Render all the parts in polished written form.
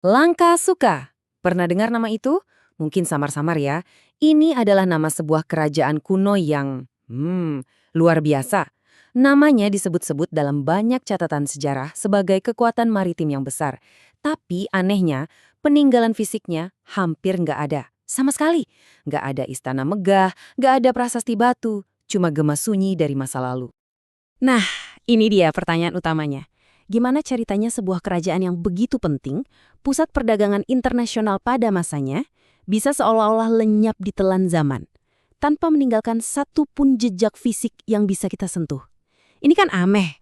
Langka Suka. Pernah dengar nama itu? Mungkin samar-samar ya. Ini adalah nama sebuah kerajaan kuno yang luar biasa. Namanya disebut-sebut dalam banyak catatan sejarah sebagai kekuatan maritim yang besar. Tapi anehnya, peninggalan fisiknya hampir nggak ada. Sama sekali. Nggak ada istana megah, nggak ada prasasti batu, cuma gema sunyi dari masa lalu. Nah, ini dia pertanyaan utamanya. Gimana ceritanya sebuah kerajaan yang begitu penting, pusat perdagangan internasional pada masanya, bisa seolah-olah lenyap di telan zaman, tanpa meninggalkan satu pun jejak fisik yang bisa kita sentuh? Ini kan aneh.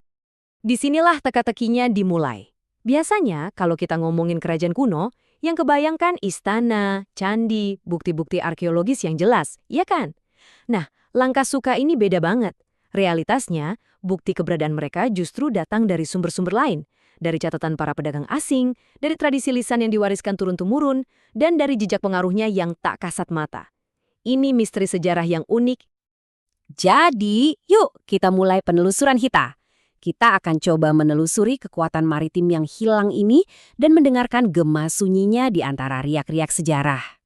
Disinilah teka-tekinya dimulai. Biasanya kalau kita ngomongin kerajaan kuno, yang kebayangkan istana, candi, bukti-bukti arkeologis yang jelas, ya kan? Nah, Langkah Suka ini beda banget. Realitasnya, bukti keberadaan mereka justru datang dari sumber-sumber lain, dari catatan para pedagang asing, dari tradisi lisan yang diwariskan turun-temurun, dan dari jejak pengaruhnya yang tak kasat mata. Ini misteri sejarah yang unik. Jadi, yuk kita mulai penelusuran kita. Kita akan coba menelusuri kekuatan maritim yang hilang ini dan mendengarkan gema sunyinya di antara riak-riak sejarah.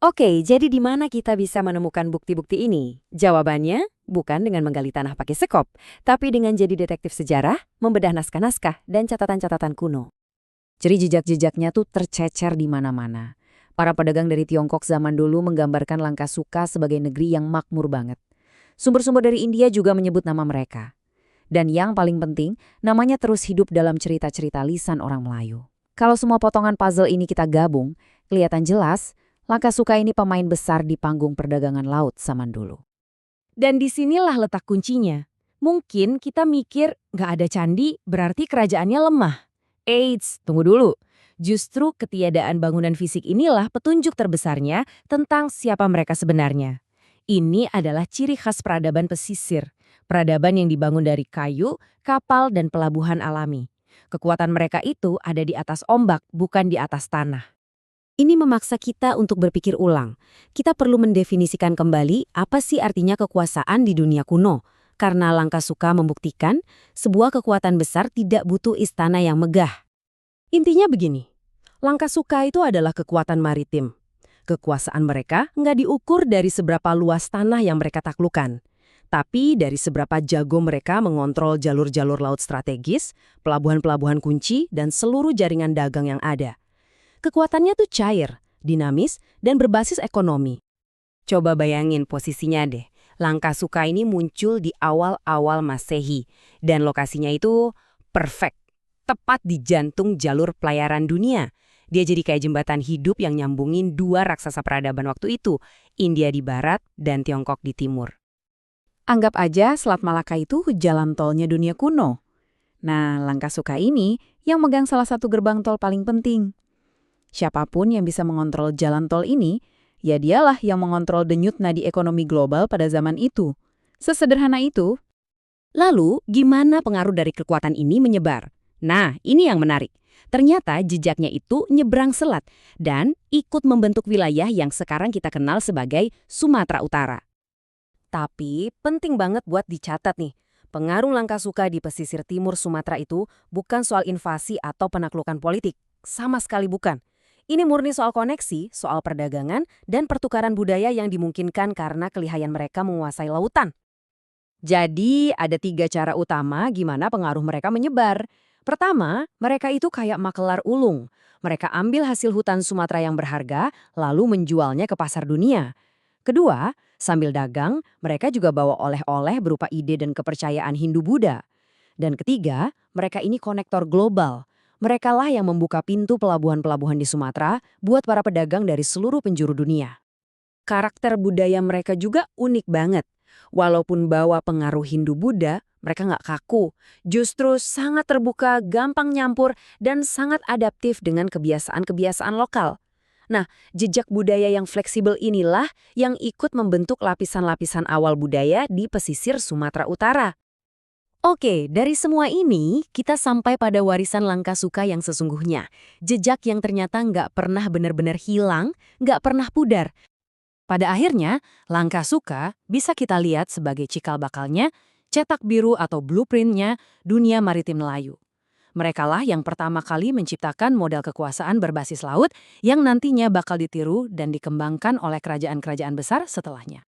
Oke, jadi di mana kita bisa menemukan bukti-bukti ini? Jawabannya bukan dengan menggali tanah pakai sekop, tapi dengan jadi detektif sejarah, membedah naskah-naskah dan catatan-catatan kuno. Jadi jejak-jejaknya tuh tercecer di mana-mana. Para pedagang dari Tiongkok zaman dulu menggambarkan Langkah Suka sebagai negeri yang makmur banget. Sumber-sumber dari India juga menyebut nama mereka. Dan yang paling penting, namanya terus hidup dalam cerita-cerita lisan orang Melayu. Kalau semua potongan puzzle ini kita gabung, kelihatan jelas Langkah Suka ini pemain besar di panggung perdagangan laut zaman dulu. Dan disinilah letak kuncinya. Mungkin kita mikir nggak ada candi berarti kerajaannya lemah. Eits, tunggu dulu. Justru ketiadaan bangunan fisik inilah petunjuk terbesarnya tentang siapa mereka sebenarnya. Ini adalah ciri khas peradaban pesisir. Peradaban yang dibangun dari kayu, kapal, dan pelabuhan alami. Kekuatan mereka itu ada di atas ombak, bukan di atas tanah. Ini memaksa kita untuk berpikir ulang. Kita perlu mendefinisikan kembali apa sih artinya kekuasaan di dunia kuno. Karena Langkah Suka membuktikan sebuah kekuatan besar tidak butuh istana yang megah. Intinya begini, Langkah Suka itu adalah kekuatan maritim. Kekuasaan mereka nggak diukur dari seberapa luas tanah yang mereka taklukkan. Tapi dari seberapa jago mereka mengontrol jalur-jalur laut strategis, pelabuhan-pelabuhan kunci, dan seluruh jaringan dagang yang ada. Kekuatannya tuh cair, dinamis, dan berbasis ekonomi. Coba bayangin posisinya deh. Langkah Suka ini muncul di awal-awal Masehi. Dan lokasinya itu perfect. Tepat di jantung jalur pelayaran dunia. Dia jadi kayak jembatan hidup yang nyambungin dua raksasa peradaban waktu itu. India di barat dan Tiongkok di timur. Anggap aja Selat Malaka itu jalan tolnya dunia kuno. Nah, Langkah Suka ini yang megang salah satu gerbang tol paling penting. Siapapun yang bisa mengontrol jalan tol ini, ya dialah yang mengontrol denyut nadi ekonomi global pada zaman itu. Sesederhana itu. Lalu, gimana pengaruh dari kekuatan ini menyebar? Nah, ini yang menarik. Ternyata jejaknya itu nyebrang selat dan ikut membentuk wilayah yang sekarang kita kenal sebagai Sumatera Utara. Tapi penting banget buat dicatat nih. Pengaruh Langkah Suka di pesisir timur Sumatera itu bukan soal invasi atau penaklukan politik. Sama sekali bukan. Ini murni soal koneksi, soal perdagangan, dan pertukaran budaya yang dimungkinkan karena kelihayan mereka menguasai lautan. Jadi, ada 3 cara utama gimana pengaruh mereka menyebar. Pertama, mereka itu kayak makelar ulung. Mereka ambil hasil hutan Sumatera yang berharga, lalu menjualnya ke pasar dunia. Kedua, sambil dagang, mereka juga bawa oleh-oleh berupa ide dan kepercayaan Hindu-Buddha. Dan ketiga, mereka ini konektor global. Merekalah yang membuka pintu pelabuhan-pelabuhan di Sumatera buat para pedagang dari seluruh penjuru dunia. Karakter budaya mereka juga unik banget. Walaupun bawa pengaruh Hindu-Buddha, mereka nggak kaku. Justru sangat terbuka, gampang nyampur, dan sangat adaptif dengan kebiasaan-kebiasaan lokal. Nah, jejak budaya yang fleksibel inilah yang ikut membentuk lapisan-lapisan awal budaya di pesisir Sumatera Utara. Oke, dari semua ini, kita sampai pada warisan Langkah Suka yang sesungguhnya. Jejak yang ternyata nggak pernah benar-benar hilang, nggak pernah pudar. Pada akhirnya, Langkah Suka bisa kita lihat sebagai cikal bakalnya, cetak biru atau blueprintnya dunia maritim Melayu. Merekalah yang pertama kali menciptakan model kekuasaan berbasis laut yang nantinya bakal ditiru dan dikembangkan oleh kerajaan-kerajaan besar setelahnya.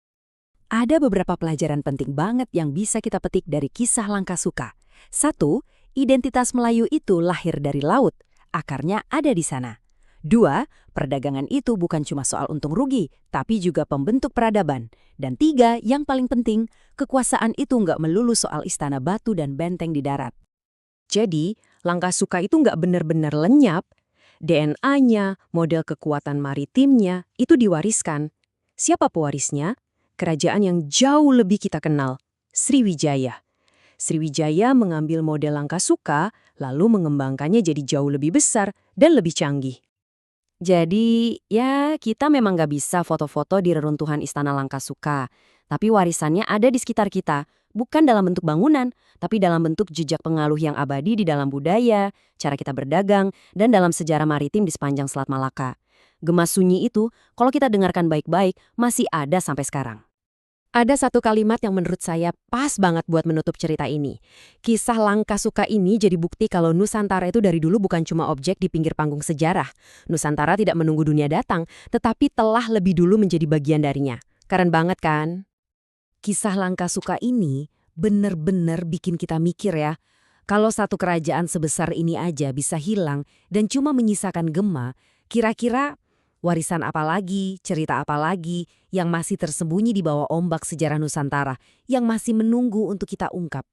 Ada beberapa pelajaran penting banget yang bisa kita petik dari kisah Langkasuka. Satu, identitas Melayu itu lahir dari laut. Akarnya ada di sana. Dua, perdagangan itu bukan cuma soal untung rugi, tapi juga pembentuk peradaban. Dan tiga, yang paling penting, kekuasaan itu nggak melulu soal istana batu dan benteng di darat. Jadi, Langkasuka itu nggak benar-benar lenyap. DNA-nya, model kekuatan maritimnya, itu diwariskan. Siapa pewarisnya? Kerajaan yang jauh lebih kita kenal, Sriwijaya. Sriwijaya mengambil model Langkasuka, lalu mengembangkannya jadi jauh lebih besar dan lebih canggih. Jadi, ya kita memang nggak bisa foto-foto di reruntuhan Istana Langkasuka. Tapi warisannya ada di sekitar kita. Bukan dalam bentuk bangunan, tapi dalam bentuk jejak pengaruh yang abadi di dalam budaya, cara kita berdagang, dan dalam sejarah maritim di sepanjang Selat Malaka. Gema sunyi itu, kalau kita dengarkan baik-baik, masih ada sampai sekarang. Ada satu kalimat yang menurut saya pas banget buat menutup cerita ini. Kisah Langkasuka ini jadi bukti kalau Nusantara itu dari dulu bukan cuma objek di pinggir panggung sejarah. Nusantara tidak menunggu dunia datang, tetapi telah lebih dulu menjadi bagian darinya. Keren banget kan? Kisah Langkasuka ini bener-bener bikin kita mikir ya. Kalau satu kerajaan sebesar ini aja bisa hilang dan cuma menyisakan gema, kira-kira warisan apa lagi, cerita apa lagi yang masih tersembunyi di bawah ombak sejarah Nusantara yang masih menunggu untuk kita ungkap?